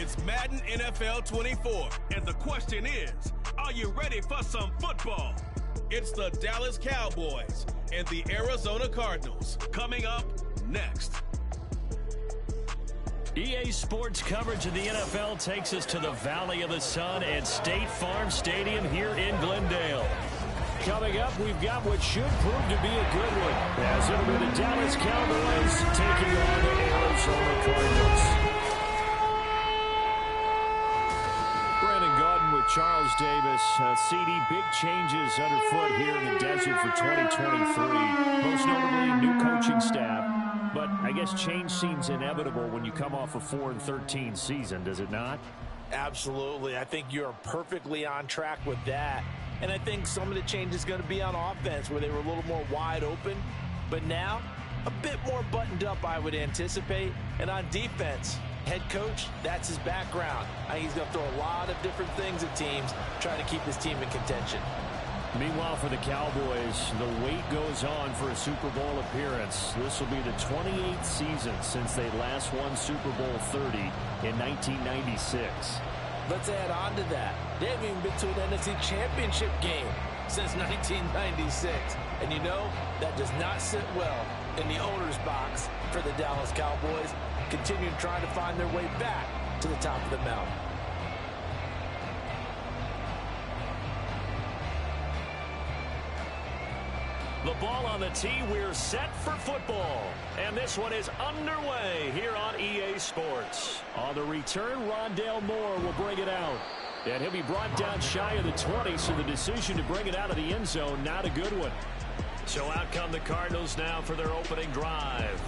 It's Madden NFL 24, and the question is, are you ready for some football? It's the Dallas Cowboys and the Arizona Cardinals coming up next. EA Sports coverage of the NFL takes us to the Valley of the Sun at State Farm Stadium here in Glendale. Coming up, we've got what should prove to be a good one, as it'll be the Dallas Cowboys taking on the Arizona Cardinals. Brandon Gaudin with Charles Davis. CD, big changes underfoot here in the desert for 2023. Most notably, new coaching staff. But I guess change seems inevitable when you come off a 4-13 season, does it not? Absolutely. I think you're perfectly on track with that. And I think some of the change is going to be on offense, where they were a little more wide open. But now, a bit more buttoned up, I would anticipate. And on defense, head coach, that's his background. He's going to throw a lot of different things at teams, trying to keep his team in contention. Meanwhile, for the Cowboys, the wait goes on for a Super Bowl appearance. This will be the 28th season since they last won Super Bowl 30 in 1996. Let's add on to that. They haven't even been to an NFC Championship game since 1996. And you know, that does not sit well in the owner's box for the Dallas Cowboys, continuing trying to find their way back to the top of the mountain. The ball on the tee, we're set for football. And this one is underway here on EA Sports. On the return, Rondale Moore will bring it out. And he'll be brought down shy of the 20, so the decision to bring it out of the end zone, not a good one. So out come the Cardinals now for their opening drive.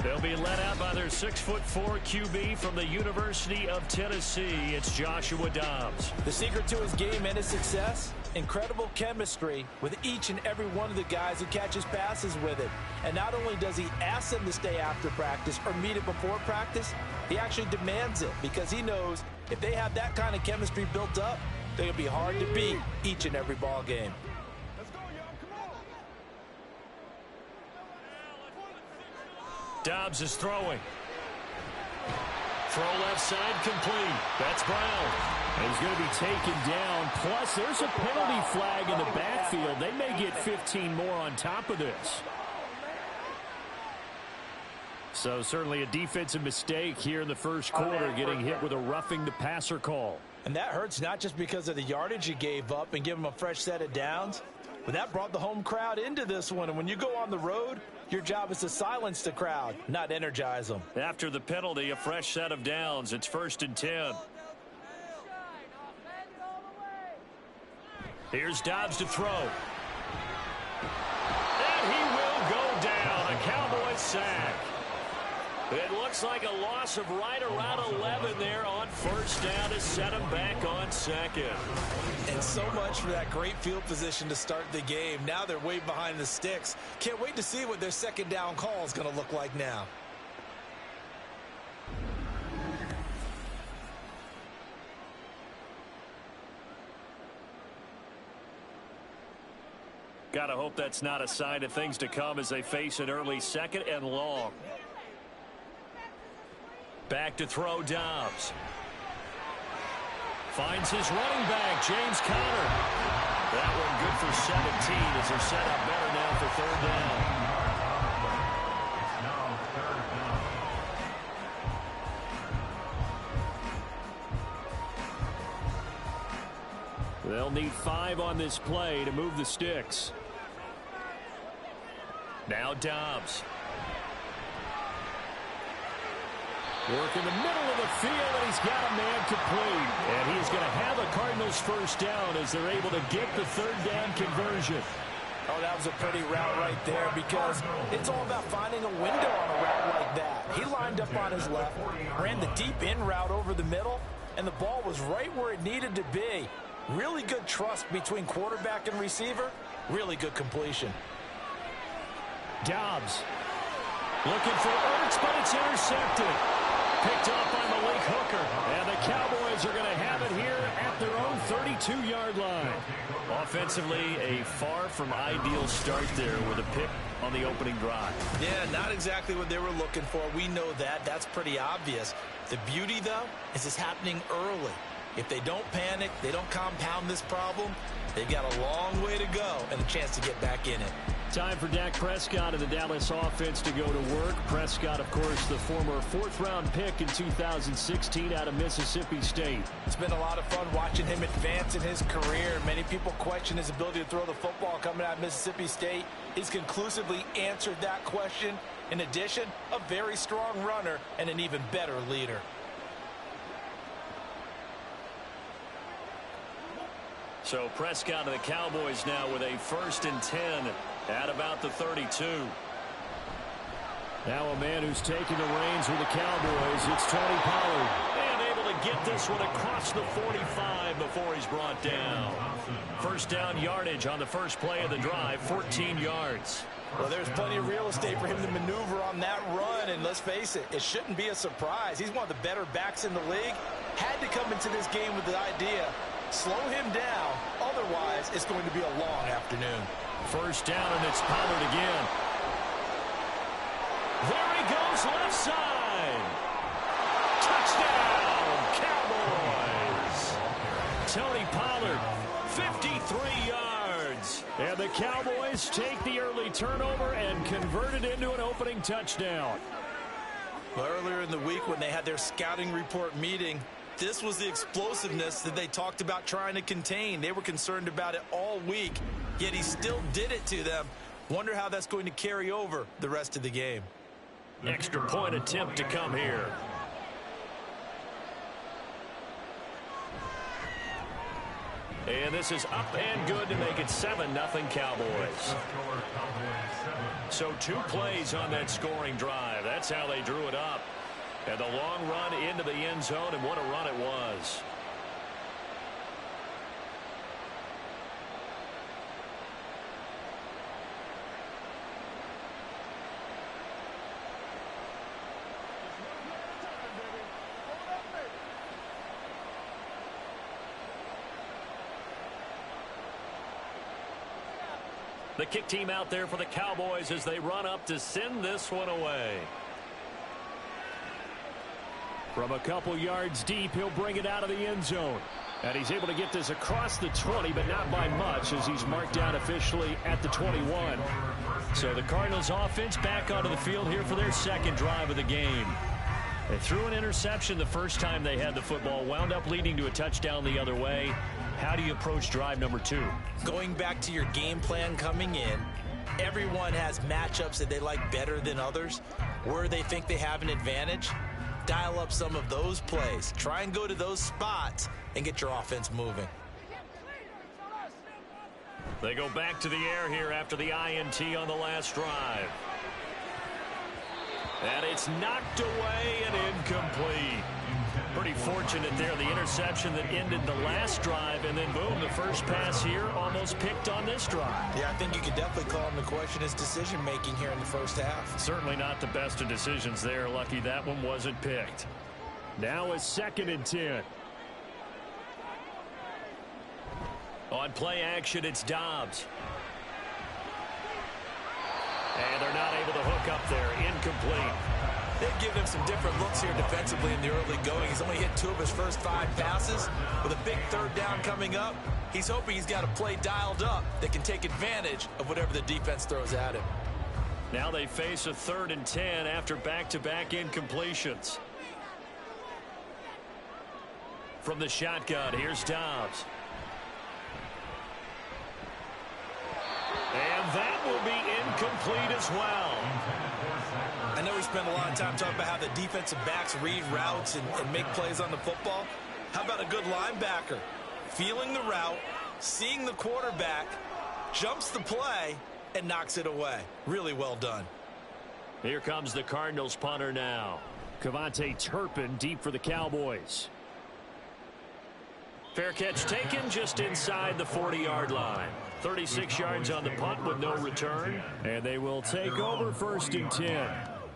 They'll be led out by their 6'4" QB from the University of Tennessee. It's Joshua Dobbs. The secret to his game and his success? Incredible chemistry with each and every one of the guys who catches passes with it. And not only does he ask them to stay after practice or meet it before practice, he actually demands it, because he knows if they have that kind of chemistry built up, they're going to be hard to beat each and every ball game. Dobbs is throwing. Throw left side complete. That's Brown. And he's going to be taken down. Plus, there's a penalty flag in the backfield. They may get 15 more on top of this. So certainly a defensive mistake here in the first quarter, getting hit with a roughing the passer call. And that hurts not just because of the yardage you gave up and give him a fresh set of downs, but that brought the home crowd into this one. And when you go on the road, your job is to silence the crowd, not energize them. After the penalty, a fresh set of downs. It's 1st and 10. Here's Dobbs to throw. And he will go down. A Cowboys sack. It looks like a loss of right around 11 there on 1st down to set him back on 2nd. And so much for that great field position to start the game. Now they're way behind the sticks. Can't wait to see what their 2nd down call is going to look like now. Gotta hope that's not a sign of things to come as they face an early 2nd and long. Back to throw, Dobbs. Finds his running back, James Conner. That one good for 17 as they're set up better now for 3rd down. They'll need 5 on this play to move the sticks. Now Dobbs. Work in the middle of the field, and he's got a man complete. And he is going to have a Cardinals 1st down as they're able to get the 3rd down conversion. Oh, that was a pretty route right there, because it's all about finding a window on a route like that. He lined up on his left, ran the deep in route over the middle, and the ball was right where it needed to be. Really good trust between quarterback and receiver. Really good completion. Dobbs looking for Ertz, but it's intercepted. picked off by Malik Hooker. And the Cowboys are going to have it here at their own 32-yard line. Offensively, a far from ideal start there with a pick on the opening drive. Yeah, not exactly what they were looking for. We know that. That's pretty obvious. The beauty, though, is it's happening early. If they don't panic, they don't compound this problem, they've got a long way to go and a chance to get back in it. Time for Dak Prescott and the Dallas offense to go to work. Prescott, of course, the former fourth-round pick in 2016 out of Mississippi State. It's been a lot of fun watching him advance in his career. Many people question his ability to throw the football coming out of Mississippi State. He's conclusively answered that question. In addition, a very strong runner and an even better leader. So Prescott of the Cowboys now with a 1st and 10 at about the 32. Now a man who's taking the reins with the Cowboys. It's Tony Pollard. And able to get this one across the 45 before he's brought down. First down yardage on the first play of the drive, 14 yards. Well, there's plenty of real estate for him to maneuver on that run, and let's face it, it shouldn't be a surprise. He's one of the better backs in the league. Had to come into this game with the idea, slow him down, otherwise it's going to be a long afternoon. First down, and it's Pollard again. There he goes, left side. Touchdown, Cowboys. Tony Pollard, 53 yards. And the Cowboys take the early turnover and convert it into an opening touchdown. Well, earlier in the week when they had their scouting report meeting, this was the explosiveness that they talked about trying to contain. They were concerned about it all week, yet he still did it to them. Wonder how that's going to carry over the rest of the game. Extra point attempt to come here. And this is up and good to make it 7-0 Cowboys. So 2 plays on that scoring drive. That's how they drew it up. And the long run into the end zone, and what a run it was. The kick team out there for the Cowboys as they run up to send this one away. From a couple yards deep, he'll bring it out of the end zone. And he's able to get this across the 20, but not by much, as he's marked down officially at the 21. So the Cardinals offense back onto the field here for their second drive of the game. They threw an interception the first time they had the football, wound up leading to a touchdown the other way. How do you approach drive number 2? Going back to your game plan coming in, everyone has matchups that they like better than others, where they think they have an advantage. Dial up some of those plays. Try and go to those spots and get your offense moving. They go back to the air here after the INT on the last drive. And it's knocked away and incomplete. Pretty fortunate there, the interception that ended the last drive, and then boom, the first pass here almost picked on this drive. Yeah, I think you could definitely call him to question his decision-making here in the first half. Certainly not the best of decisions there. Lucky that one wasn't picked. Now a 2nd and 10. On play action, it's Dobbs. And they're not able to hook up there. Incomplete. They've given him some different looks here defensively in the early going. He's only hit 2 of his first 5 passes. With a big 3rd down coming up, he's hoping he's got a play dialed up that can take advantage of whatever the defense throws at him. Now they face a 3rd and 10 after back-to-back incompletions. From the shotgun, here's Dobbs. And that will be incomplete as well. I know we spent a lot of time talking about how the defensive backs read routes and make plays on the football. How about a good linebacker? Feeling the route, seeing the quarterback, jumps the play, and knocks it away. Really well done. Here comes the Cardinals punter now. Cavante Turpin deep for the Cowboys. Fair catch taken just inside the 40-yard line. 36 yards on the punt with no return. And they will take over 1st and 10.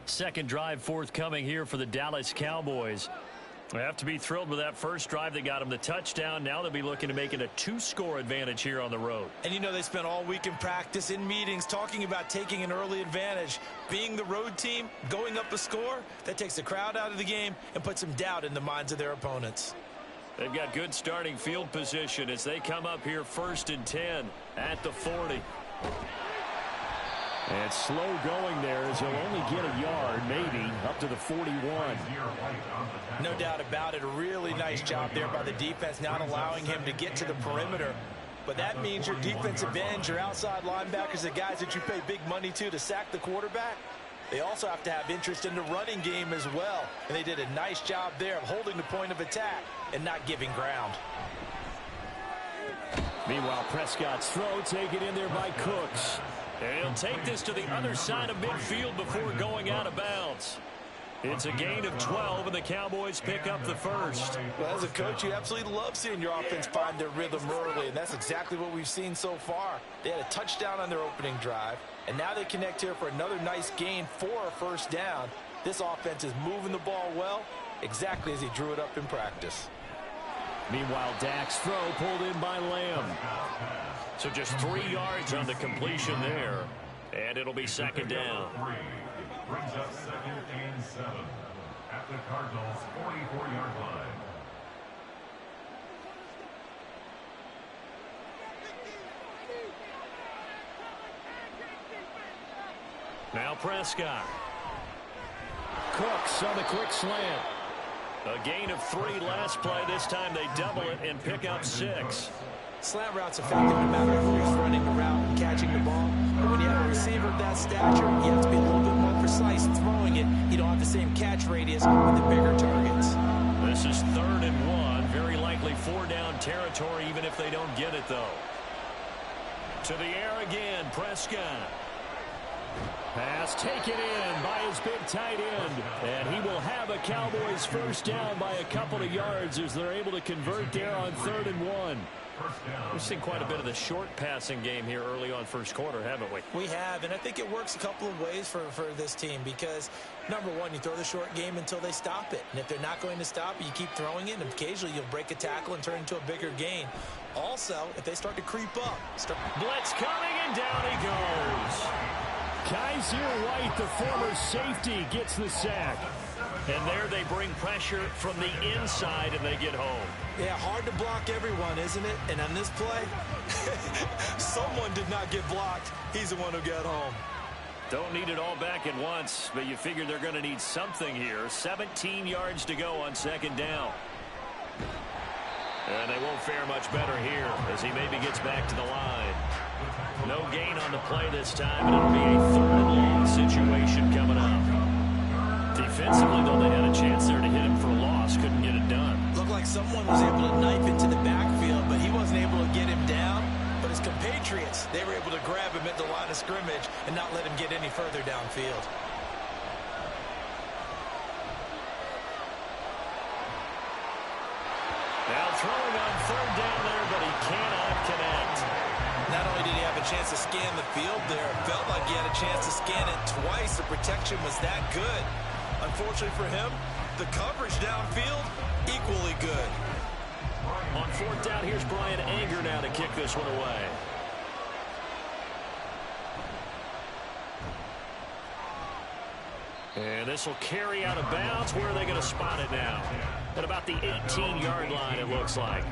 Second drive forthcoming here for the Dallas Cowboys. They have to be thrilled with that first drive that got them the touchdown. Now they'll be looking to make it a 2-score advantage here on the road. And you know they spent all week in practice, in meetings, talking about taking an early advantage. Being the road team, going up a score, that takes the crowd out of the game and puts some doubt in the minds of their opponents. They've got good starting field position as they come up here 1st and 10 at the 40. And slow going there as he'll only get a yard, maybe, up to the 41. No doubt about it. A really nice job there by the defense, not allowing him to get to the perimeter. But that means your defensive ends, your outside linebackers, the guys that you pay big money to sack the quarterback, they also have to have interest in the running game as well. And they did a nice job there of holding the point of attack and not giving ground. Meanwhile, Prescott's throw taken in there by Cooks. And he'll take this to the other side of midfield before going out of bounds. It's a gain of 12, and the Cowboys pick up the first. Well, as a coach, you absolutely love seeing your offense find their rhythm early, and that's exactly what we've seen so far. They had a touchdown on their opening drive, and now they connect here for another nice gain for a first down. This offense is moving the ball well, exactly as he drew it up in practice. Meanwhile, Dak's throw pulled in by Lamb. So just 3 yards on the completion there. And it'll be second down. Brings up 2nd and 7 at the Cardinals' 44-yard line. Now Prescott. Cooks on the quick slant. A gain of 3 last play. This time they double it and pick up 6. Slant route's effective no matter who's running the route and catching the ball. But when you have a receiver of that stature, you have to be a little bit more precise throwing it. You don't have the same catch radius with the bigger targets. This is 3rd and 1. Very likely 4-down territory, even if they don't get it, though. To the air again, Prescott. Pass taken in by his big tight end. And he will have a Cowboys first down by a couple of yards as they're able to convert there on 3rd and 1. We've seen quite a bit of the short passing game here early on first quarter, haven't we? We have, and I think it works a couple of ways for this team because, number one, you throw the short game until they stop it. And if they're not going to stop it, you keep throwing it, and occasionally you'll break a tackle and turn into a bigger gain. Also, if they start to creep up. Blitz coming, and down he goes. Kaiser White, the former safety, gets the sack. And there they bring pressure from the inside, and they get home. Yeah, hard to block everyone, isn't it? And on this play, someone did not get blocked. He's the one who got home. Don't need it all back at once, but you figure they're going to need something here. 17 yards to go on 2nd down. And they won't fare much better here as he maybe gets back to the line. No gain on the play this time, and it'll be a 3rd and long situation coming up. Defensively, though, they had a chance there to hit him for a loss. Couldn't get it done. Looked like someone was able to knife into the backfield, but he wasn't able to get him down. But his compatriots, they were able to grab him at the line of scrimmage and not let him get any further downfield. Now throwing on 3rd down there, but he cannot connect. Not only did he have a chance to scan the field there, it felt like he had a chance to scan it twice. The protection was that good. Unfortunately for him, the coverage downfield, equally good. On 4th down, here's Brian Anger now to kick this one away. And this will carry out of bounds. Where are they going to spot it now? At about the 18-yard line, it looks like.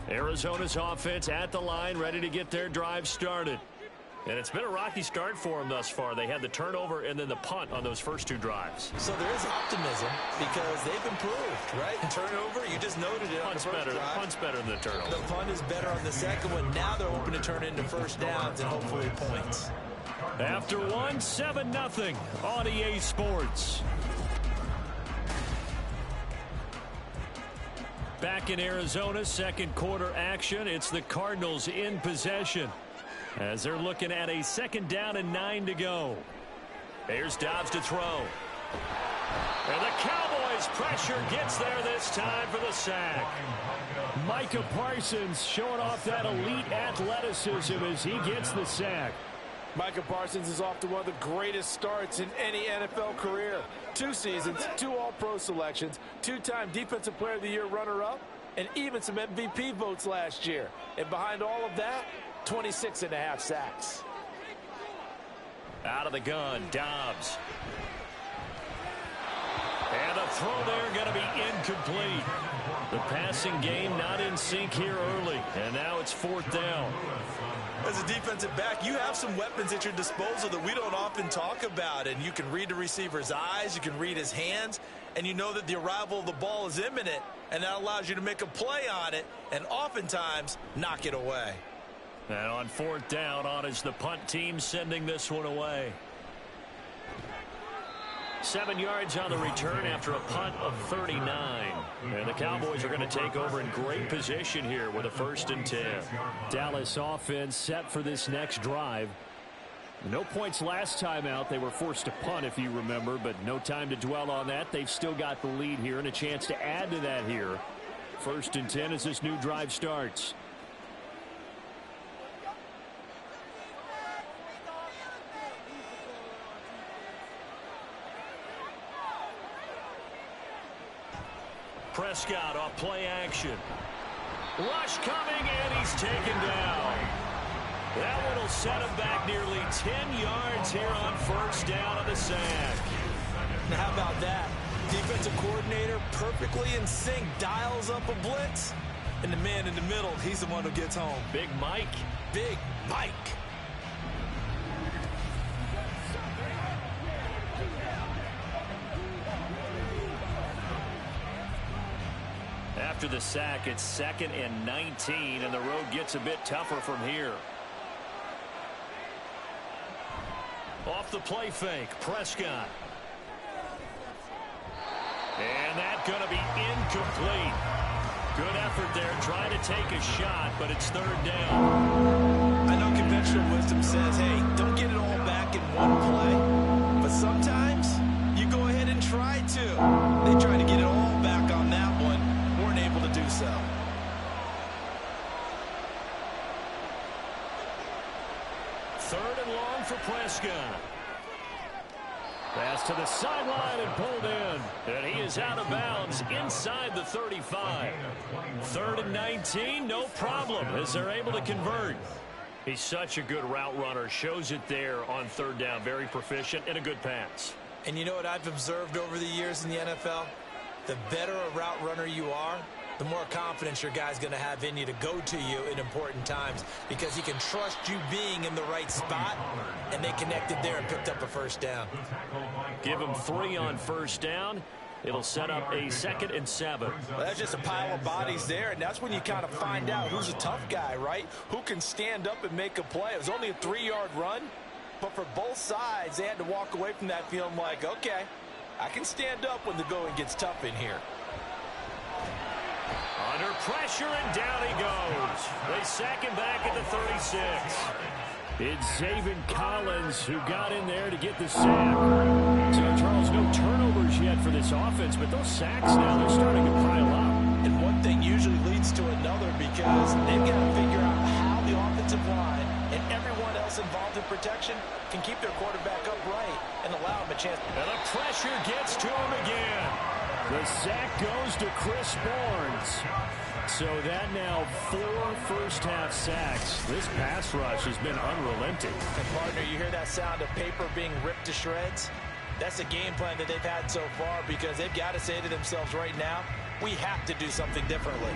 Arizona's offense at the line, ready to get their drive started. And it's been a rocky start for them thus far. They had the turnover and then the punt on those first 2 drives. So there is optimism because they've improved, right? And turnover, you just noted it on the first drive. Punt's better than the turnover. The punt is better on the second one. Now they're hoping to turn it into first downs and hopefully points. After 1, 7-0 on EA Sports. Back in Arizona, 2nd quarter action. It's the Cardinals in possession as they're looking at a 2nd down and 9 to go. Here's Dobbs to throw. And the Cowboys Cowboys pressure gets there this time for the sack. Micah Parsons showing off that elite athleticism as he gets the sack. Micah Parsons is off to one of the greatest starts in any NFL career. 2 seasons, 2 All-Pro selections, 2-time Defensive Player of the Year runner-up, and even some MVP votes last year. And behind all of that, 26.5 sacks. Out of the gun, Dobbs. And the throw there going to be incomplete. The passing game not in sync here early, and now it's 4th down. As a defensive back, you have some weapons at your disposal that we don't often talk about, and you can read the receiver's eyes, you can read his hands, and you know that the arrival of the ball is imminent, and that allows you to make a play on it and oftentimes knock it away. And on 4th down, on is the punt team sending this one away. 7 yards on the return after a punt of 39. And the Cowboys are going to take over in great position here with a 1st and 10. Dallas offense set for this next drive. No points last time out. They were forced to punt, if you remember, but no time to dwell on that. They've still got the lead here and a chance to add to that here. 1st and 10 as this new drive starts. Prescott off play action. Rush coming, and he's taken down. That one will set him back nearly 10 yards here on 1st down on the sack. Now how about that? Defensive coordinator perfectly in sync, dials up a blitz, and the man in the middle, he's the one who gets home. Big Mike. Big Mike. After the sack, it's 2nd and 19, and the road gets a bit tougher from here. Off the play fake, Prescott. And that's going to be incomplete. Good effort there, trying to take a shot, but it's 3rd down. I know conventional wisdom says, hey, don't get it all back in one play. But sometimes you go ahead and try to. They try to get it all back on that one. Weren't able to do so. Third and long for Prescott. Pass to the sideline and pulled in. And he is out of bounds inside the 35. 3rd and 19, no problem as they're able to convert. He's such a good route runner. Shows it there on 3rd down. Very proficient and a good pass. And you know what I've observed over the years in the NFL? The better a route runner you are, the more confidence your guy's going to have in you to go to you in important times because he can trust you being in the right spot, and they connected there and picked up a 1st down. Give him 3 on 1st down. It'll set up a 2nd and 7. Well, that's just a pile of bodies there, and that's when you kind of find out who's a tough guy, right? Who can stand up and make a play. It was only a 3-yard run, but for both sides, they had to walk away from that feeling like, okay, I can stand up when the going gets tough in here. Under pressure, and down he goes. They sack him back at the 36. It's Zaven Collins who got in there to get the sack. So, Charles, no turnovers yet for this offense, but those sacks now, they're starting to pile up. And one thing usually leads to another because they've got to figure out how the offensive line and everyone else involved in protection can keep their quarterback upright and allow him a chance. And the pressure gets to him again. The sack goes to Chris Barnes. So that now 4 first-half sacks. This pass rush has been unrelenting. And partner, you hear that sound of paper being ripped to shreds? That's the game plan that they've had so far because they've got to say to themselves right now, we have to do something differently.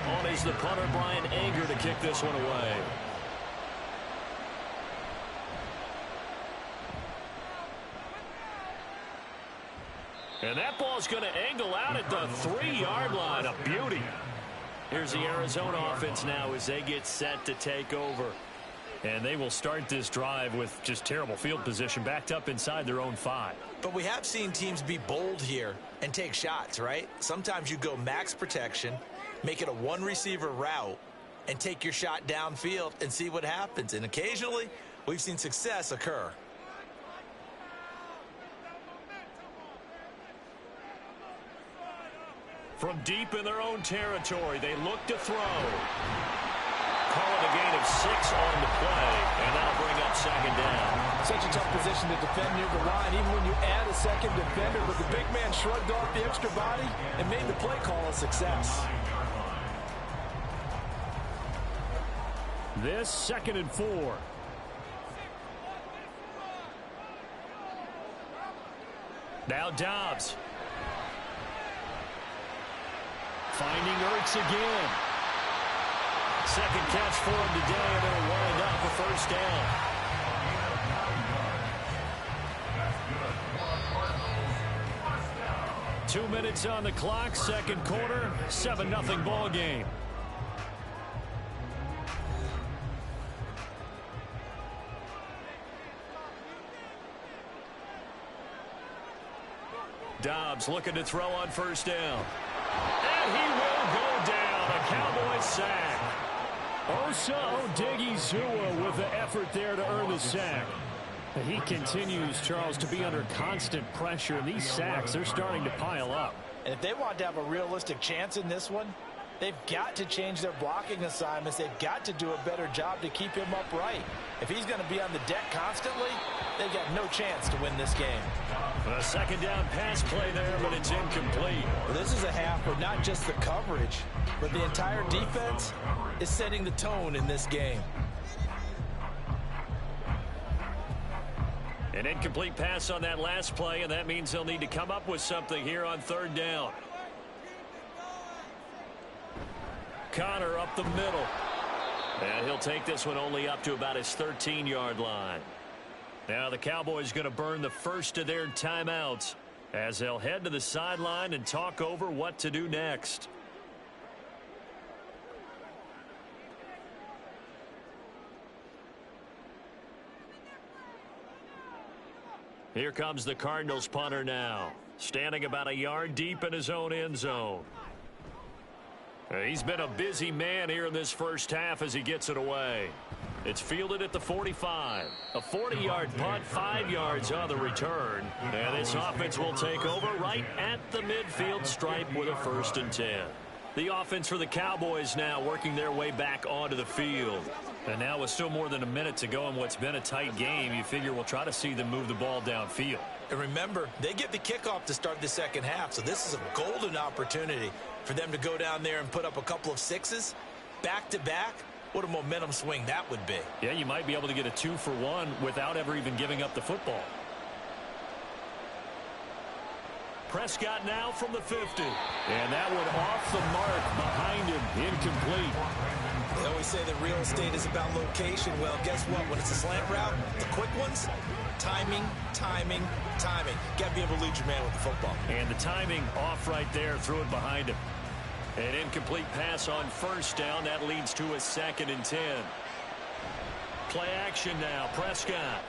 On is the punter, Brian Anger, to kick this one away. And that ball's going to angle out at the 3-yard line. A beauty. Here's the Arizona offense now as they get set to take over. And they will start this drive with just terrible field position, backed up inside their own 5. But we have seen teams be bold here and take shots, right? Sometimes you go max protection, make it a 1-receiver route, and take your shot downfield and see what happens. And occasionally, we've seen success occur. From deep in their own territory, they look to throw. Call it a gain of 6 on the play, and that'll bring up second down. Such a tough position to defend near the line, even when you add a second defender, but the big man shrugged off the extra body and made the play call a success. This 2nd and 4. Now Dobbs. Finding Ertz again. Second catch for him today, and they'll wind up a first down. That's good. 2 minutes on the clock, second quarter, 7-0 ball game. Dobbs looking to throw on first down. And he will go down. A Cowboys sack. Osa Odighizuwa with the effort there to earn the sack. He continues, Charles, to be under constant pressure. And these sacks, they're starting to pile up. And if they want to have a realistic chance in this one, they've got to change their blocking assignments. They've got to do a better job to keep him upright. If he's going to be on the deck constantly, they've got no chance to win this game. A second down pass play there, but it's incomplete. Well, this is a half where not just the coverage, but the entire defense is setting the tone in this game. An incomplete pass on that last play, and that means they'll need to come up with something here on third down. Connor up the middle. And he'll take this one only up to about his 13-yard line. Now the Cowboys going to burn the first of their timeouts as they'll head to the sideline and talk over what to do next. Here comes the Cardinals punter now, standing about a yard deep in his own end zone. He's been a busy man here in this first half as he gets it away. It's fielded at the 45. A 40-yard punt, 5 yards on the return. And this offense will take over right at the midfield stripe with a 1st and 10. The offense for the Cowboys now working their way back onto the field. And now with still more than a minute to go in what's been a tight game, you figure we'll try to see them move the ball downfield. And remember, they get the kickoff to start the second half, so this is a golden opportunity for them to go down there and put up a couple of 6s back-to-back. What a momentum swing that would be. Yeah, you might be able to get a 2-for-1 without ever even giving up the football. Prescott now from the 50. And that one off the mark behind him, incomplete. They always say that real estate is about location. Well, guess what? When it's a slant route, the quick ones, timing, timing, timing. Got to be able to lead your man with the football. And the timing off right there, threw it behind him. An incomplete pass on first down. That leads to a 2nd and 10. Play action now, Prescott.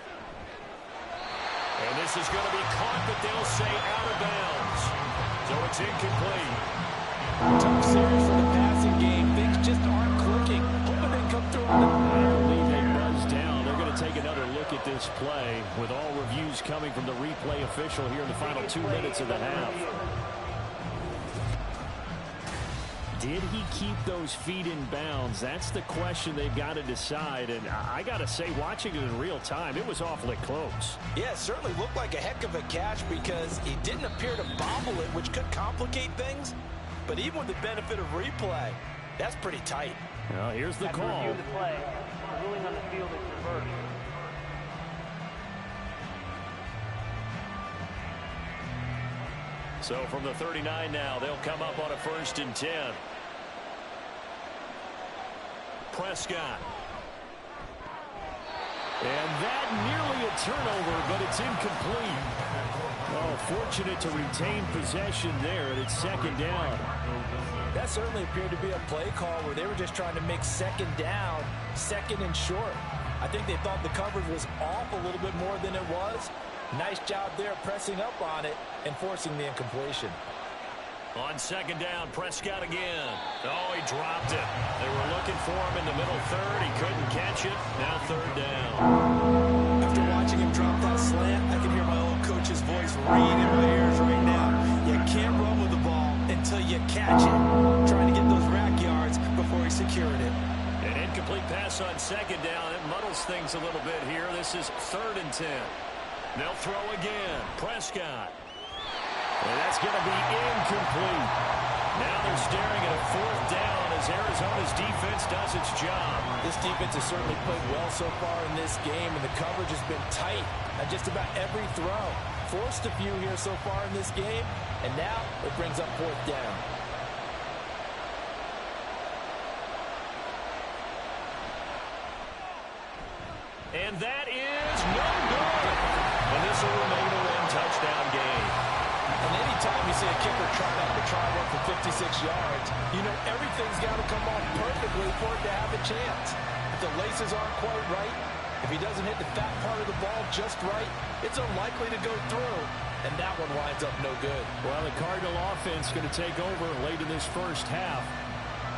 And this is going to be caught, but they'll say out of bounds. So it's incomplete. Tough series for the passing game. Things just aren't clicking. Hoping they come through on the... I believe they buzz down. They're going to take another look at this play with all reviews coming from the replay official here in the final 2 minutes of the half. Did he keep those feet in bounds? That's the question they've got to decide. And I got to say, watching it in real time, it was awfully close. Yeah, it certainly looked like a heck of a catch because he didn't appear to bobble it, which could complicate things. But even with the benefit of replay, that's pretty tight. Well, here's the call. Review the play. The ruling on the field is reversed. So from the 39 now, they'll come up on a 1st and 10. Prescott. And that nearly a turnover, but it's incomplete. Oh, fortunate to retain possession there, and it's 2nd down. That certainly appeared to be a play call where they were just trying to make 2nd down, 2nd and short. I think they thought the coverage was off a little bit more than it was. Nice job there pressing up on it and forcing the incompletion. On second down, Prescott again. Oh, he dropped it. They were looking for him in the middle third. He couldn't catch it. Now third down. After watching him drop that slant, I can hear my old coach's voice ringing in my ears right now. You can't run with the ball until you catch it. Trying to get those rack yards before he secured it. An incomplete pass on second down. It muddles things a little bit here. This is 3rd and 10. They'll throw again. Prescott. And that's going to be incomplete. Now they're staring at a 4th down as Arizona's defense does its job. This defense has certainly played well so far in this game, and the coverage has been tight on just about every throw. Forced a few here so far in this game, and now it brings up 4th down. And that is no good. And this will remain a 1-touchdown game. And anytime you see a kicker try one for 56 yards, you know everything's got to come off perfectly for it to have a chance. If the laces aren't quite right, if he doesn't hit the fat part of the ball just right, it's unlikely to go through. And that one winds up no good. Well, the Cardinal offense going to take over late in this first half.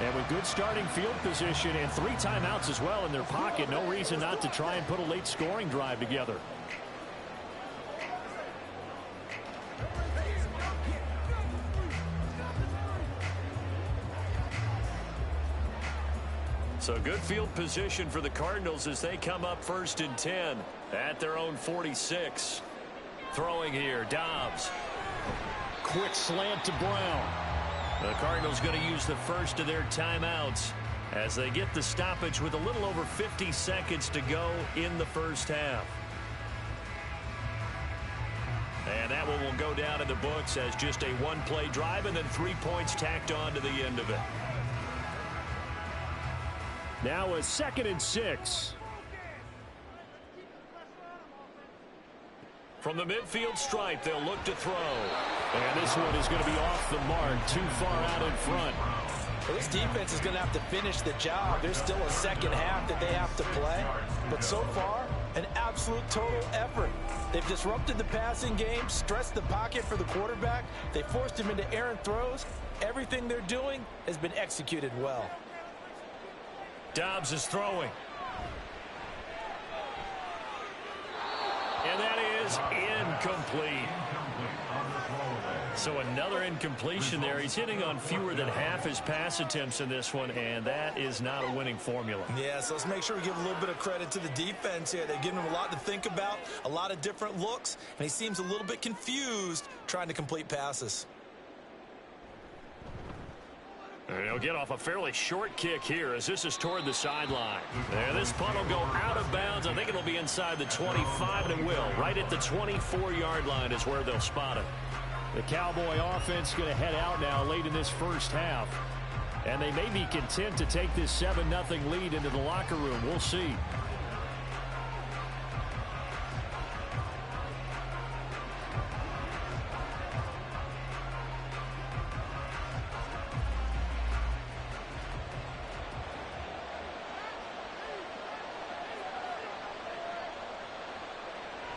And with good starting field position and 3 timeouts as well in their pocket, no reason not to try and put a late scoring drive together. So good field position for the Cardinals as they come up 1st and 10 at their own 46. Throwing here, Dobbs. Quick slant to Brown. The Cardinals going to use the first of their timeouts as they get the stoppage with a little over 50 seconds to go in the first half. And that one will go down in the books as just a 1-play drive and then 3 points tacked on to the end of it. Now a 2nd and 6. From the midfield stripe, they'll look to throw. And this one is going to be off the mark, too far out in front. Well, this defense is going to have to finish the job. There's still a second half that they have to play. But so far, an absolute total effort. They've disrupted the passing game, stressed the pocket for the quarterback. They forced him into errant throws. Everything they're doing has been executed well. Dobbs is throwing. And that is incomplete. So another incompletion there. He's hitting on fewer than half his pass attempts in this one, and that is not a winning formula. Yeah, so let's make sure we give a little bit of credit to the defense here. They've given him a lot to think about, a lot of different looks, and he seems a little bit confused trying to complete passes. And he'll get off a fairly short kick here as this is toward the sideline. And this punt will go out of bounds. I think it'll be inside the 25, and it will. Right at the 24-yard line is where they'll spot it. The Cowboy offense going to head out now late in this first half. And they may be content to take this 7-0 lead into the locker room. We'll see.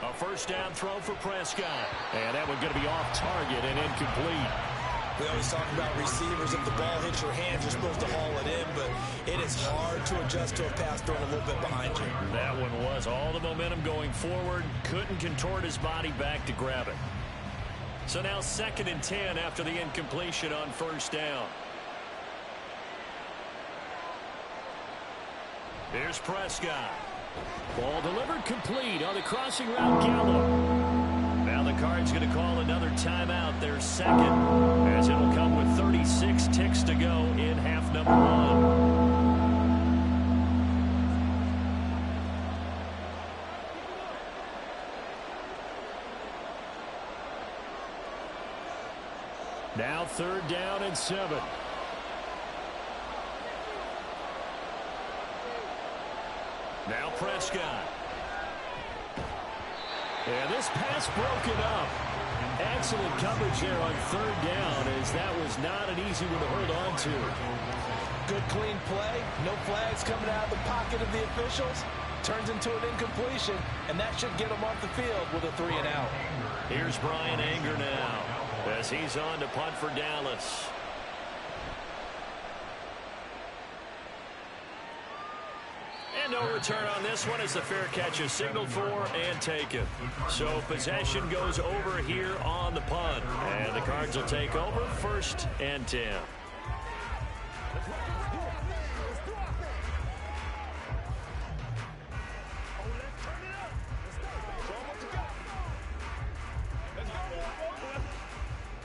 A first down throw for Prescott. And that one's going to be off target and incomplete. We always talk about receivers. If the ball hits your hands, you're supposed to haul it in, but it is hard to adjust to a pass thrown a little bit behind you. That one was all the momentum going forward. Couldn't contort his body back to grab it. So now 2nd and 10 after the incompletion on first down. Here's Prescott. Ball delivered complete on the crossing route, Gallup. Now the Cards going to call another timeout, their second, as it'll come with 36 ticks to go in half number 1. Now 3rd down and 7. Now Prescott. And this pass broken up. Excellent coverage there on 3rd down, as that was not an easy one to hold on to. Good clean play. No flags coming out of the pocket of the officials. Turns into an incompletion, and that should get them off the field with a 3-and-out. Here's Brian Anger now. as he's on to punt for Dallas. And no return on this one as the fair catch is signaled for and taken. So possession goes over here on the punt. And the Cards will take over 1st and 10.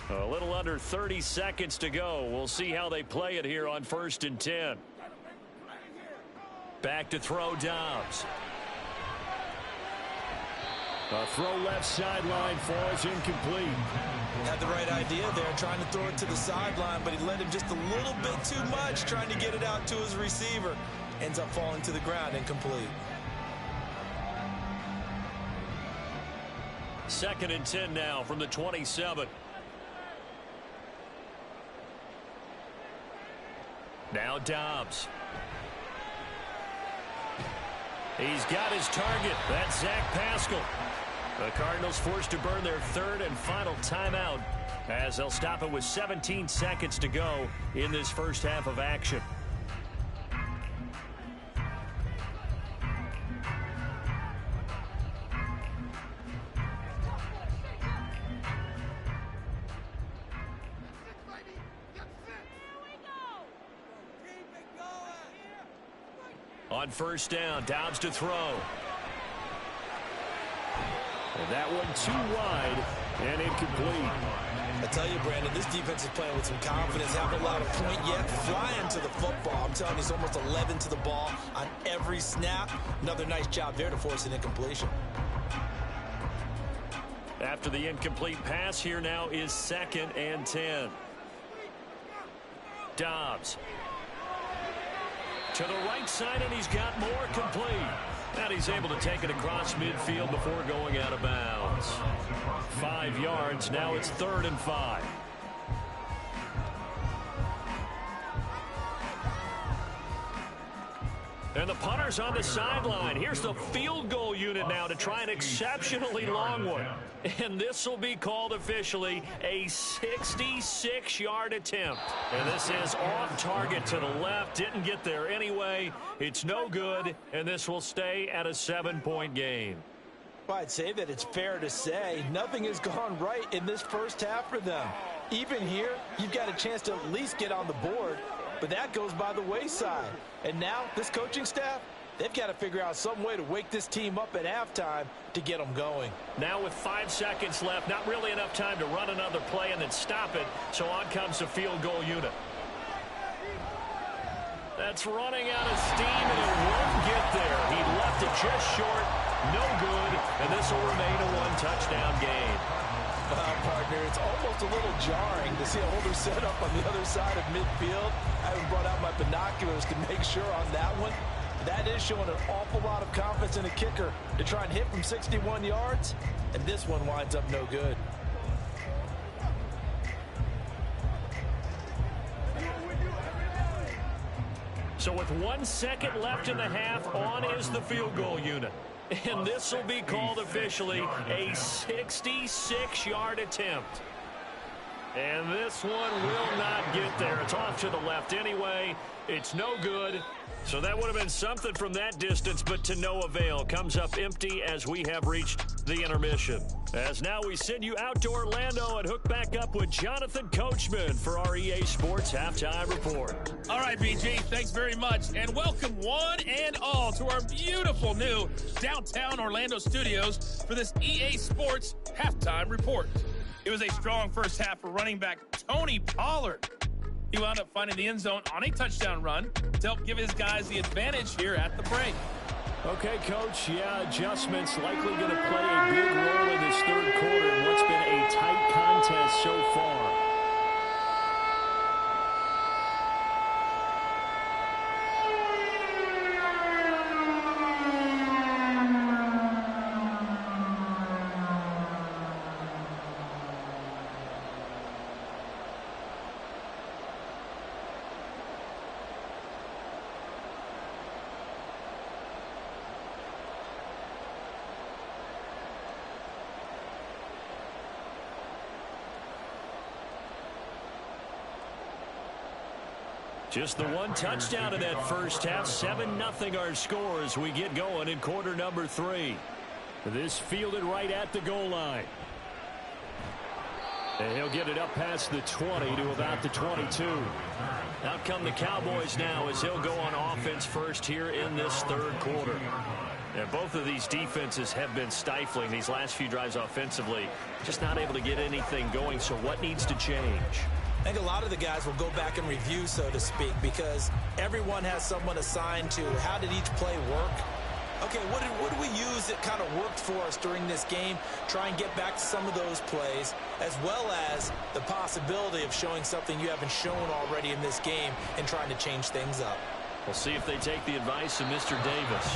A little under 30 seconds to go. We'll see how they play it here on 1st and 10. Back to throw Dobbs. A throw left sideline falls incomplete. Had the right idea there, trying to throw it to the sideline, but he let him just a little bit too much, trying to get it out to his receiver. Ends up falling to the ground, incomplete. 2nd and 10 now from the 27. Now Dobbs. He's got his target. That's Zach Pascal. The Cardinals forced to burn their 3rd and final timeout as they'll stop it with 17 seconds to go in this first half of action. On 1st down, Dobbs to throw. And that one too wide and incomplete. I tell you, Brandon, this defense is playing with some confidence. Haven't allowed a point yet. Flying to the football. I'm telling you, he's almost 11 to the ball on every snap. Another nice job there to force an incompletion. After the incomplete pass, here now is 2nd and 10. Dobbs. To the right side, and he's got more complete. And he's able to take it across midfield before going out of bounds. 5 yards. Now it's 3rd and 5. And the punter's on the sideline. Here's the field goal unit now to try an exceptionally long one. And this will be called officially a 66-yard attempt. And this is off target to the left. Didn't get there anyway. It's no good, and this will stay at a 7-point game. Well, I'd say that it's fair to say nothing has gone right in this first half for them. Even here, you've got a chance to at least get on the board. But that goes by the wayside. And now, this coaching staff, they've got to figure out some way to wake this team up at halftime to get them going. Now with 5 seconds left, not really enough time to run another play and then stop it. So on comes the field goal unit. That's running out of steam, and it won't get there. He left it just short, no good, and this will remain a 1-touchdown game. Partner, it's almost a little jarring to see a holder set up on the other side of midfield. I haven't brought out my binoculars to make sure on that one. That is showing an awful lot of confidence in a kicker to try and hit from 61 yards, and this one winds up no good. So with 1 second left in the half, on is the field goal unit. And this will be called officially a 66-yard attempt. And this one will not get there. It's off to the left anyway. It's no good. So that would have been something from that distance, but to no avail. Comes up empty as we have reached the intermission. As now we send you out to Orlando and hook back up with Jonathan Coachman for our EA Sports Halftime Report. All right, BG, thanks very much. And welcome one and all to our beautiful new downtown Orlando studios for this EA Sports Halftime Report. It was a strong first half for running back Tony Pollard. He wound up finding the end zone on a touchdown run to help give his guys the advantage here at the break. Okay, Coach, adjustments likely going to play a big role in this third quarter in what's been a tight contest so far. Just the one touchdown in that first half. 7-0 our score as we get going in quarter number 3. This fielded right at the goal line. And he'll get it up past the 20 to about the 22. Out come the Cowboys now as he'll go on offense first here in this third quarter. And both of these defenses have been stifling these last few drives offensively. Just not able to get anything going. So what needs to change? I think a lot of the guys will go back and review, so to speak, because everyone has someone assigned to how did each play work. Okay, what did we use that kind of worked for us during this game? Try and get back to some of those plays, as well as the possibility of showing something you haven't shown already in this game and trying to change things up. We'll see if they take the advice of Mr. Davis.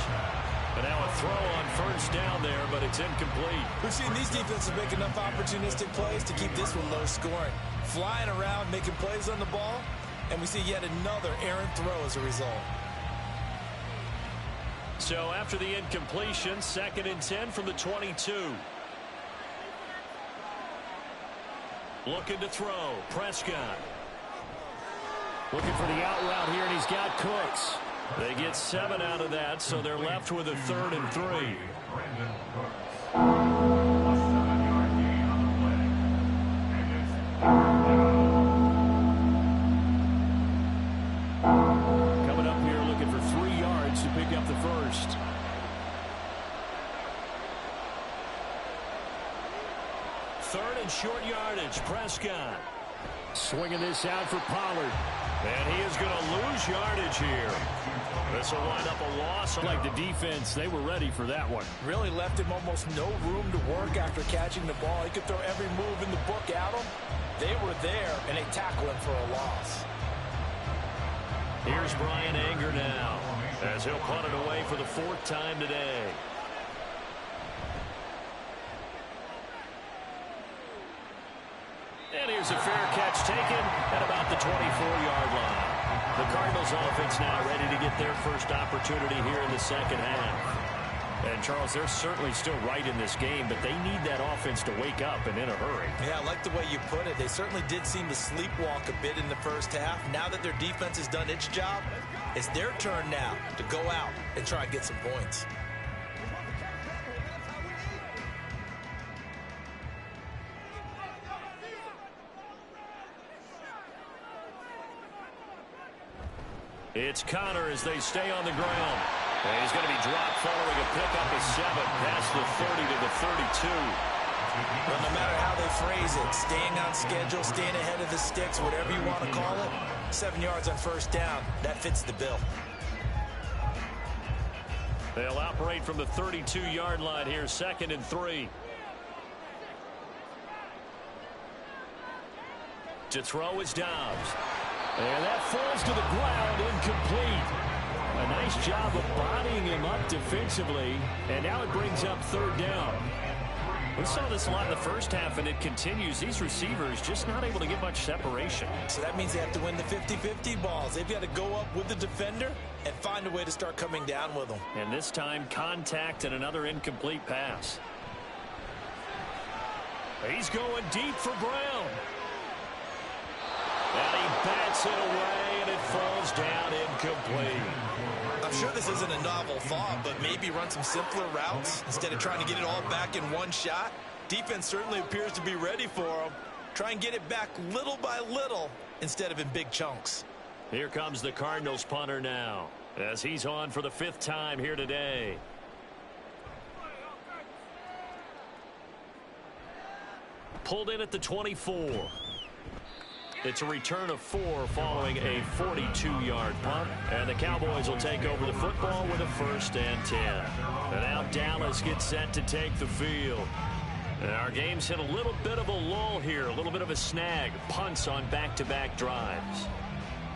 But now a throw on first down there, but it's incomplete. We've seen these defenses make enough opportunistic plays to keep this one low scoring. Flying around, making plays on the ball, and we see yet another errant throw as a result. So after the incompletion, 2nd and 10 from the 22. Looking to throw. Prescott. Looking for the out route here, and he's got Cooks. They get 7 out of that, so they're left with a 3rd and 3. Coming up here looking for 3 yards to pick up the first. Third and short yardage. Prescott swinging this out for Pollard. And he is going to lose yardage here. This will wind up a loss. Like the defense, they were ready for that one. Really left him almost no room to work after catching the ball. He could throw every move in the book at him. They were there, and they tackled him for a loss. Here's Brian Anger now, as he'll punt it away for the 4th time today. And here's a fair catch taken at about the 24-yard line. The Cardinals offense now ready to get their first opportunity here in the second half. And, Charles, they're certainly still right in this game, but they need that offense to wake up and in a hurry. Yeah, I like the way you put it. They certainly did seem to sleepwalk a bit in the first half. Now that their defense has done its job, it's their turn now to go out and try and get some points. It's Connor as they stay on the ground. And he's going to be dropped following a pickup of 7 past the 30 to the 32. Well, no matter how they phrase it, staying on schedule, staying ahead of the sticks, whatever you want to call it, 7 yards on first down, that fits the bill. They'll operate from the 32-yard line here, 2nd and 3. To throw is Dobbs. And that falls to the ground, incomplete. A nice job of bodying him up defensively, and now it brings up 3rd down. We saw this a lot in the first half, and it continues. These receivers just not able to get much separation. So that means they have to win the 50-50 balls. They've got to go up with the defender and find a way to start coming down with them. And this time, contact and another incomplete pass. He's going deep for Brown. And he bats it away, and it falls down incomplete. I'm sure this isn't a novel thought, but maybe run some simpler routes instead of trying to get it all back in one shot. Defense certainly appears to be ready for them. Try and get it back little by little instead of in big chunks. Here comes the Cardinals punter now, as he's on for the 5th time here today. Pulled in at the 24. It's a return of 4 following a 42-yard punt. And the Cowboys will take over the football with a 1st and 10. And now Dallas gets set to take the field. And our game's hit a little bit of a lull here, a little bit of a snag. Punts on back-to-back drives.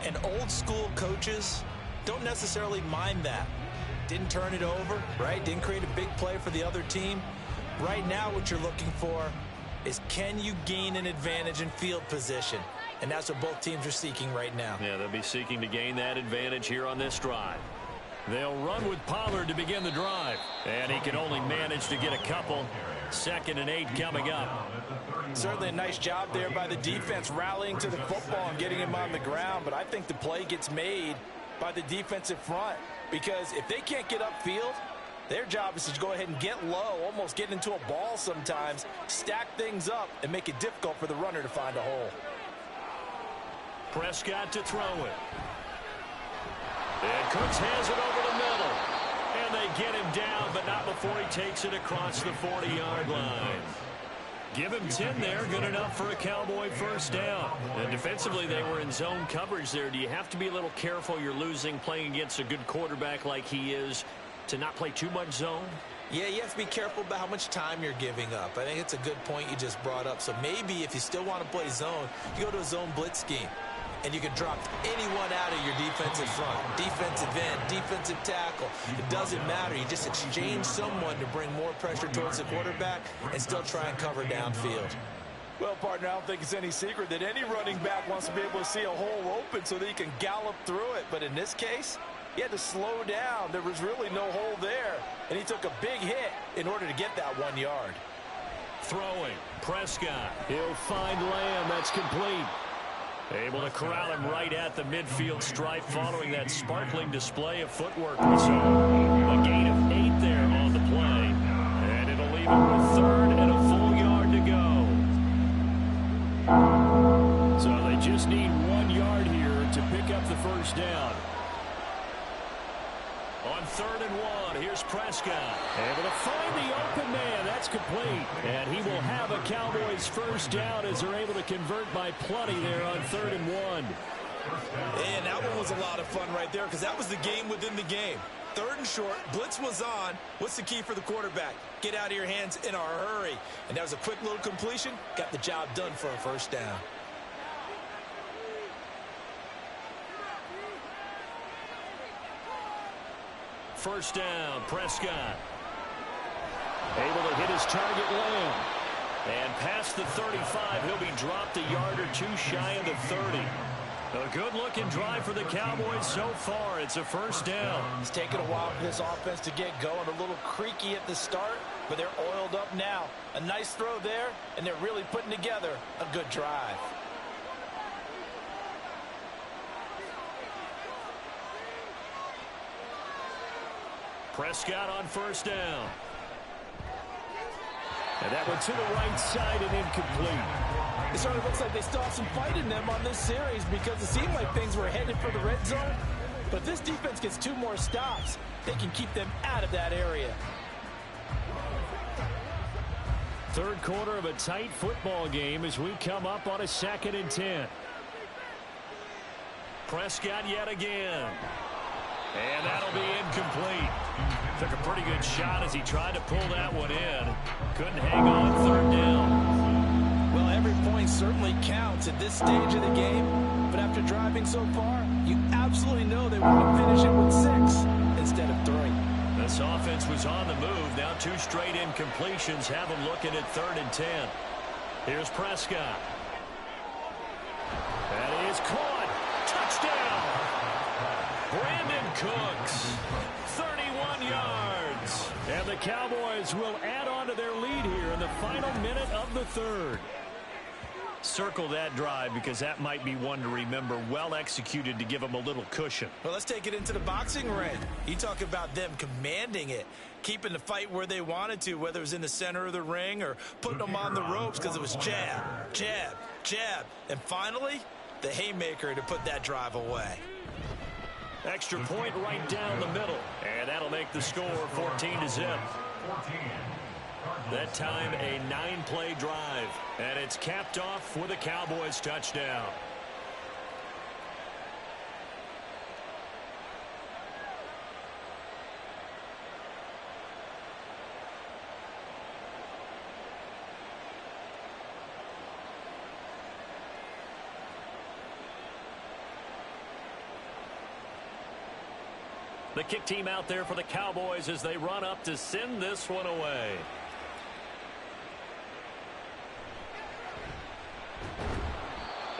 And old-school coaches don't necessarily mind that. Didn't turn it over, right? Didn't create a big play for the other team. Right now what you're looking for is, can you gain an advantage in field position? And that's what both teams are seeking right now. Yeah, they'll be seeking to gain that advantage here on this drive. They'll run with Pollard to begin the drive. And he can only manage to get a couple. 2nd and 8 coming up. Certainly a nice job there by the defense rallying to the football and getting him on the ground. But I think the play gets made by the defensive front, because if they can't get upfield, their job is to go ahead and get low, almost get into a ball sometimes, stack things up, and make it difficult for the runner to find a hole. Prescott to throw it. And Cooks has it over the middle. And they get him down, but not before he takes it across the 40-yard line. Give him 10 there, good enough for a Cowboy first down. And defensively, they were in zone coverage there. Do you have to be a little careful you're losing playing against a good quarterback like he is to not play too much zone? Yeah, you have to be careful about how much time you're giving up. I think it's a good point you just brought up. So maybe if you still want to play zone, you go to a zone blitz scheme. And you can drop anyone out of your defensive front, defensive end, defensive tackle. It doesn't matter. You just exchange someone to bring more pressure towards the quarterback and still try and cover downfield. Well, partner, I don't think it's any secret that any running back wants to be able to see a hole open so that he can gallop through it. But in this case, he had to slow down. There was really no hole there. And he took a big hit in order to get that 1 yard. Throwing, Prescott. He'll find Lamb. That's complete. Able to corral him right at the midfield stripe following that sparkling display of footwork we saw. A gain of 8 there on the play. And it'll leave him with 3rd and a full yard to go. So they just need 1 yard here to pick up the first down. On 3rd and 1, here's Prescott. Able to find the open man. That's complete. And he will have a Cowboys first down as they're able to convert by plenty there on 3rd and 1. And that one was a lot of fun right there, because that was the game within the game. 3rd and short, blitz was on. What's the key for the quarterback? Get out of your hands in a hurry. And that was a quick little completion. Got the job done for a first down. First down, Prescott. Able to hit his target, Lamb. And past the 35, he'll be dropped a yard or two shy of the 30. A good-looking drive for the Cowboys so far. It's a first down. It's taken a while for this offense to get going. A little creaky at the start, but they're oiled up now. A nice throw there, and they're really putting together a good drive. Prescott on first down. And that one to the right side and incomplete. It sort of looks like they still have some fight in them on this series, because it seemed like things were headed for the red zone. But if this defense gets 2 more stops, they can keep them out of that area. Third quarter of a tight football game as we come up on a 2nd and 10. Prescott yet again. And that'll be incomplete. Took a pretty good shot as he tried to pull that one in. Couldn't hang on 3rd down. Well, every point certainly counts at this stage of the game. But after driving so far, you absolutely know they want to finish it with 6 instead of 3. This offense was on the move. Now 2 straight incompletions have them looking at 3rd and 10. Here's Prescott. That is caught. Touchdown. Brandon Cooks, 31 yards. And the Cowboys will add on to their lead here in the final minute of the 3rd. Circle that drive, because that might be one to remember. Well executed to give them a little cushion. Well, let's take it into the boxing ring. You talk about them commanding it, keeping the fight where they wanted to, whether it was in the center of the ring or putting them on the ropes, because it was jab, jab, jab. And finally, the haymaker to put that drive away. Extra point right down the middle. And that'll make the score 14-0. That time a 9-play drive. And it's capped off with a Cowboys touchdown. The kick team out there for the Cowboys as they run up to send this one away.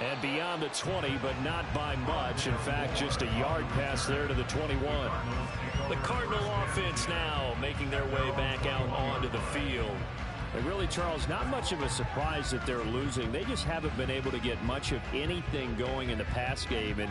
And beyond the 20, but not by much. In fact, just a yard pass there to the 21. The Cardinal offense now making their way back out onto the field. And really, Charles, not much of a surprise that they're losing. They just haven't been able to get much of anything going in the pass game. And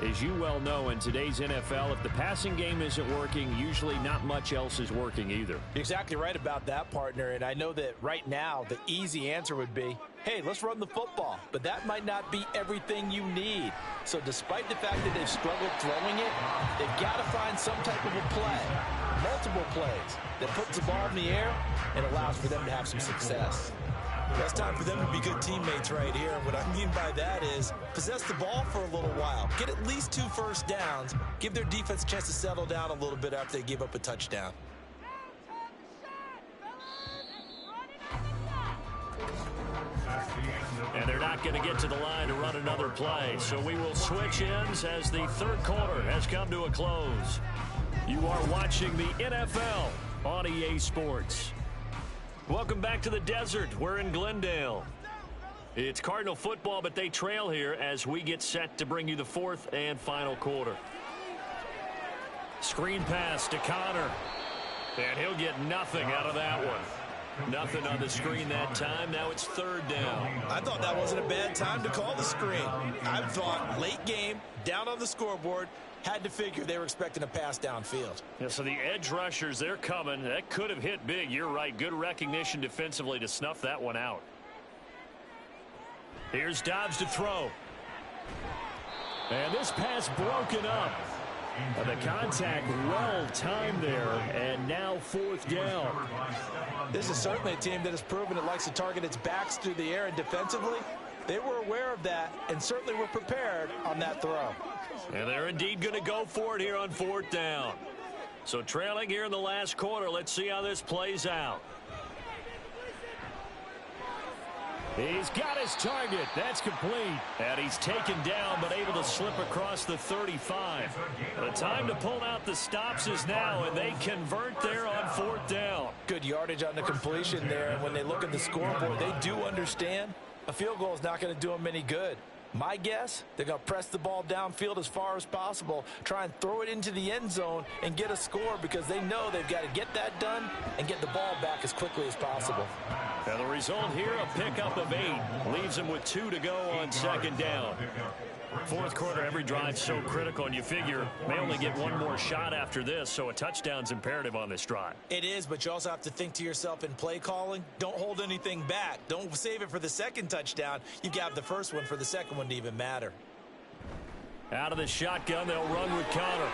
as you well know, in today's NFL, if the passing game isn't working, usually not much else is working either. You're exactly right about that, partner. And I know that right now the easy answer would be, hey, let's run the football. But that might not be everything you need. So despite the fact that they've struggled throwing it, they've got to find some type of a play, multiple plays, that puts the ball in the air and allows for them to have some success. Well, it's time for them to be good teammates right here. And what I mean by that is possess the ball for a little while. Get at least 2 first downs. Give their defense a chance to settle down a little bit after they give up a touchdown. And they're not going to get to the line to run another play. So we will switch ends as the third quarter has come to a close. You are watching the NFL on EA Sports. Welcome back to the desert. We're in Glendale. It's Cardinal football, but they trail here as we get set to bring you the fourth and final quarter. Screen pass to Connor. And he'll get nothing out of that one. Nothing on the screen that time. Now it's third down. I thought that wasn't a bad time to call the screen. I thought late game, down on the scoreboard, had to figure they were expecting a pass downfield. Yeah, so the edge rushers, they're coming. That could have hit big. You're right. Good recognition defensively to snuff that one out. Here's Dobbs to throw. And this pass broken up. The contact well timed there, and now fourth down. This is certainly a team that has proven it likes to target its backs through the air, and defensively, they were aware of that and certainly were prepared on that throw. And they're indeed going to go for it here on fourth down. So trailing here in the last quarter, let's see how this plays out. He's got his target. That's complete. And he's taken down, but able to slip across the 35. The time to pull out the stops is now, and they convert there on fourth down. Good yardage on the completion there, and when they look at the scoreboard, they do understand a field goal is not going to do them any good. My guess, they're going to press the ball downfield as far as possible, try and throw it into the end zone and get a score because they know they've got to get that done and get the ball back as quickly as possible. And the result here, a pickup of 8. Leaves them with 2 to go on second down. Fourth quarter, every drive's so critical, and you figure may only get one more shot after this, so a touchdown's imperative on this drive. It is, but you also have to think to yourself in play calling, don't hold anything back. Don't save it for the second touchdown. You've got the first one for the second one to even matter. Out of the shotgun, they'll run with Connor.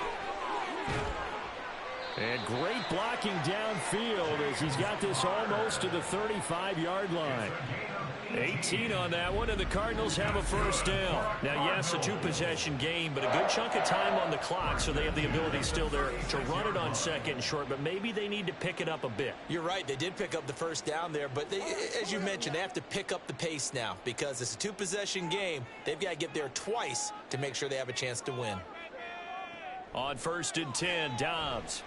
And great blocking downfield as he's got this almost to the 35-yard line. 18 on that one, and the Cardinals have a first down. Now, yes, a 2-possession game, but a good chunk of time on the clock, so they have the ability still there to run it on second and short, but maybe they need to pick it up a bit. You're right. They did pick up the first down there, but they, as you mentioned, they have to pick up the pace now because it's a 2-possession game. They've got to get there twice to make sure they have a chance to win. On first and 10, Dobbs.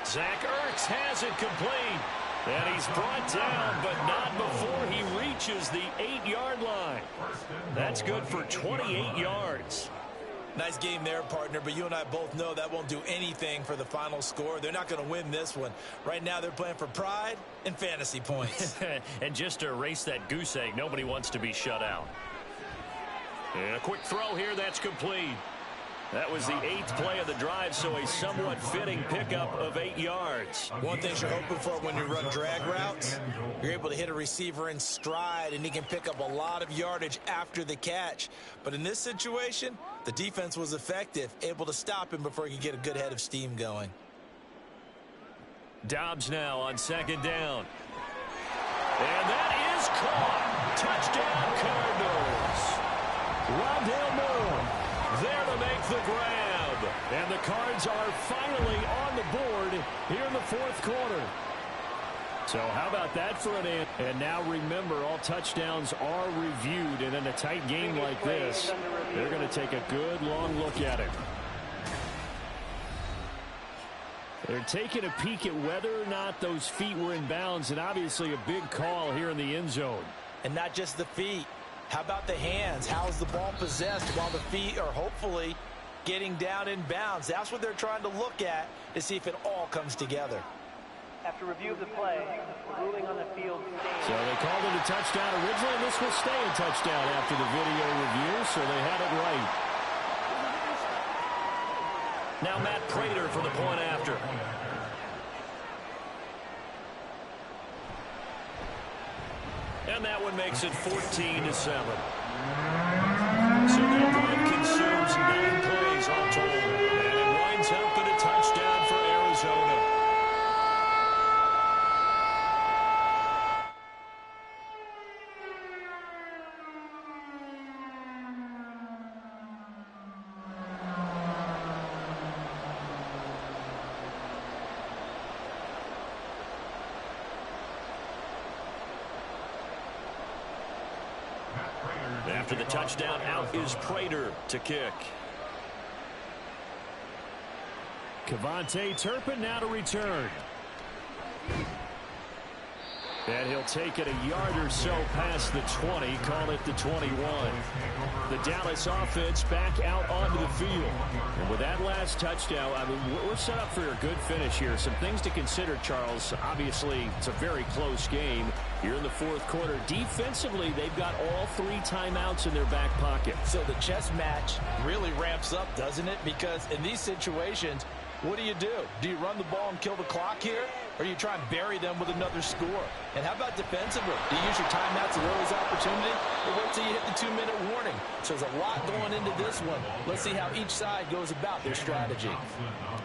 Zach Ertz has it complete. And he's brought down, but not before he reaches the 8-yard line. That's good for 28 yards. Nice game there, partner, but you and I both know that won't do anything for the final score. They're not going to win this one. Right now they're playing for pride and fantasy points. And just to erase that goose egg, nobody wants to be shut out. And a quick throw here, that's complete. That was the 8th play of the drive, so a somewhat fitting pickup of 8 yards. One thing you're hoping for when you run drag routes, you're able to hit a receiver in stride, and he can pick up a lot of yardage after the catch. But in this situation, the defense was effective, able to stop him before he could get a good head of steam going. Dobbs now on second down. And that is caught. Touchdown, Cardinals. Rondale Moore there to make the grab. And the Cards are finally on the board here in the fourth quarter. So how about that for an end? And now remember, all touchdowns are reviewed. And in a tight game like this, they're going to take a good long look at it. They're taking a peek at whether or not those feet were in bounds, and obviously a big call here in the end zone. And not just the feet. How about the hands? How's the ball possessed while the feet are hopefully getting down in bounds? That's what they're trying to look at to see if it all comes together. After review of the play, the ruling on the field stands. So they called it a touchdown originally, and this will stay a touchdown after the video review, so they had it right. Now Matt Prater for the point after. And that one makes it 14-7. So that drive consumes 9 plays all total. And it winds up with a touchdown for Arizona. After the touchdown, out is Prater to kick. Kevontae Turpin now to return. And he'll take it a yard or so past the 20, call it the 21. The Dallas offense back out onto the field. And with that last touchdown, I mean, we're set up for a good finish here. Some things to consider, Charles. Obviously, it's a very close game here in the fourth quarter. Defensively, they've got all 3 timeouts in their back pocket. So the chess match really ramps up, doesn't it? Because in these situations, what do? Do you run the ball and kill the clock here? Or you try and bury them with another score? And how about defensively? Do you use your timeouts at early opportunity? Or wait till you hit the 2-minute warning? So there's a lot going into this one. Let's see how each side goes about their strategy.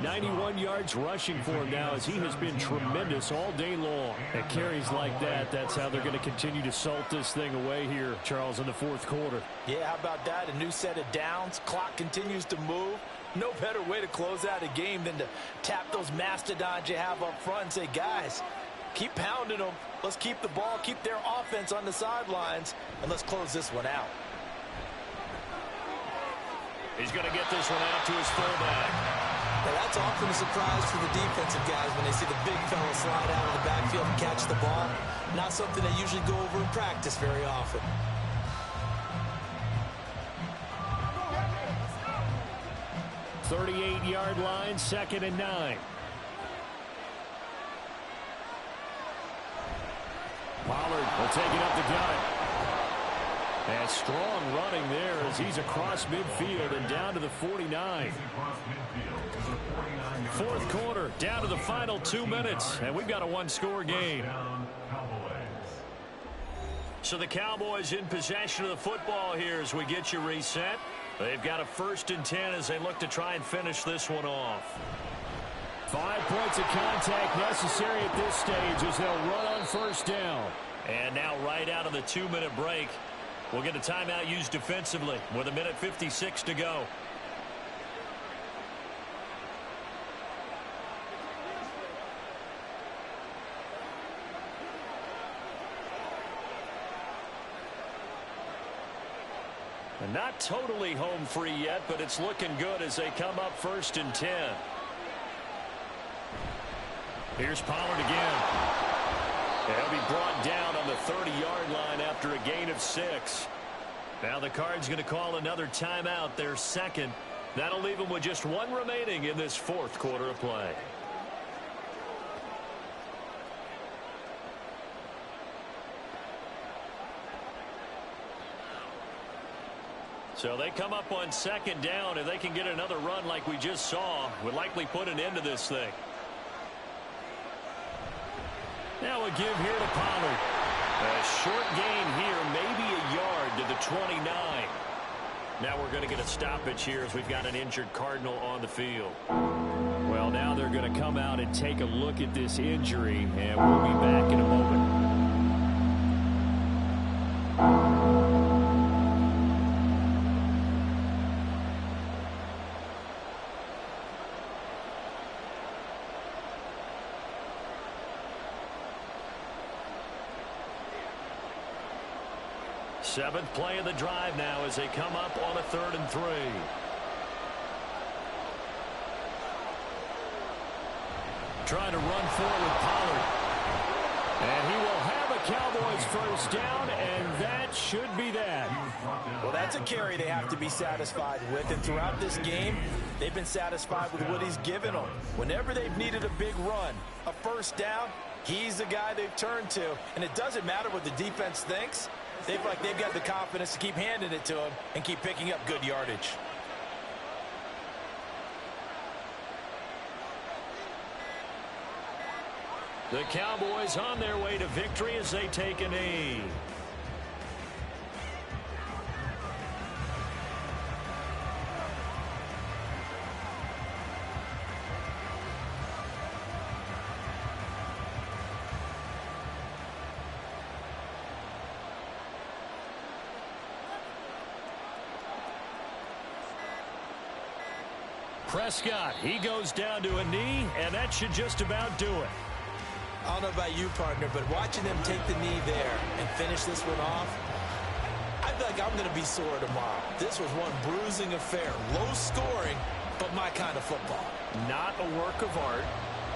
91 yards rushing for him now as he has been tremendous all day long. At carries like that, that's how they're going to continue to salt this thing away here, Charles, in the fourth quarter. Yeah, how about that? A new set of downs. Clock continues to move. No better way to close out a game than to tap those mastodons you have up front and say, guys, keep pounding them. Let's keep the ball, keep their offense on the sidelines, and let's close this one out. He's going to get this one out to his fullback. Now that's often a surprise for the defensive guys when they see the big fella slide out of the backfield and catch the ball. Not something they usually go over in practice very often. 38-yard line, 2nd and 9. Pollard will take it up the gut. And strong running there as he's across midfield and down to the 49. Fourth quarter, down to the final 2 minutes, and we've got a one-score game. So the Cowboys in possession of the football here as we get you reset. They've got a 1st and 10 as they look to try and finish this one off. 5 points of contact necessary at this stage as they'll run on 1st down. And now right out of the 2-minute break, we'll get a timeout used defensively with 1:56 to go. And not totally home free yet, but it's looking good as they come up 1st and 10. Here's Pollard again. He'll be brought down on the 30-yard line after a gain of 6. Now the Cards going to call another timeout, their 2nd. That'll leave them with just 1 remaining in this 4th quarter of play. So they come up on 2nd down. If they can get another run like we just saw, would likely put an end to this thing. Now a give here to Pollard. A short gain here, maybe a yard to the 29. Now we're going to get a stoppage here as we've got an injured Cardinal on the field. Well, now they're going to come out and take a look at this injury, and we'll be back in a moment. Seventh play of the drive now as they come up on a 3rd and 3. Trying to run forward with Pollard. And he will have have a Cowboys first down, and that should be that. Well, that's a carry they have to be satisfied with, and throughout this game, they've been satisfied with what he's given them. Whenever they've needed a big run, a first down, he's the guy they've turned to, and it doesn't matter what the defense thinks. They've got the confidence to keep handing it to him and keep picking up good yardage. The Cowboys on their way to victory as they take a knee. Prescott, he goes down to a knee, and that should just about do it. I don't know about you, partner, but watching them take the knee there and finish this one off, I feel like I'm going to be sore tomorrow. This was one bruising affair. Low scoring, but my kind of football. Not a work of art,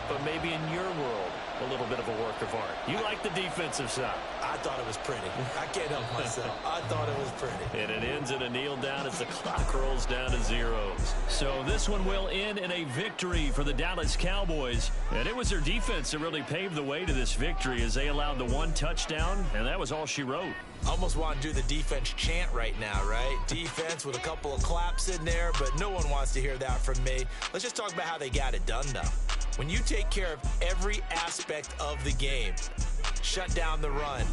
but maybe in your world, a little bit of a work of art. You like the defensive side. I thought it was pretty. I can't help myself. I thought it was pretty. And it ends in a kneel down as the clock rolls down to zeros. So this one will end in a victory for the Dallas Cowboys. And it was their defense that really paved the way to this victory as they allowed the one touchdown, and that was all she wrote. I almost want to do the defense chant right now, right? Defense with a couple of claps in there, but no one wants to hear that from me. Let's just talk about how they got it done, though. When you take care of every aspect of the game, shut down the run,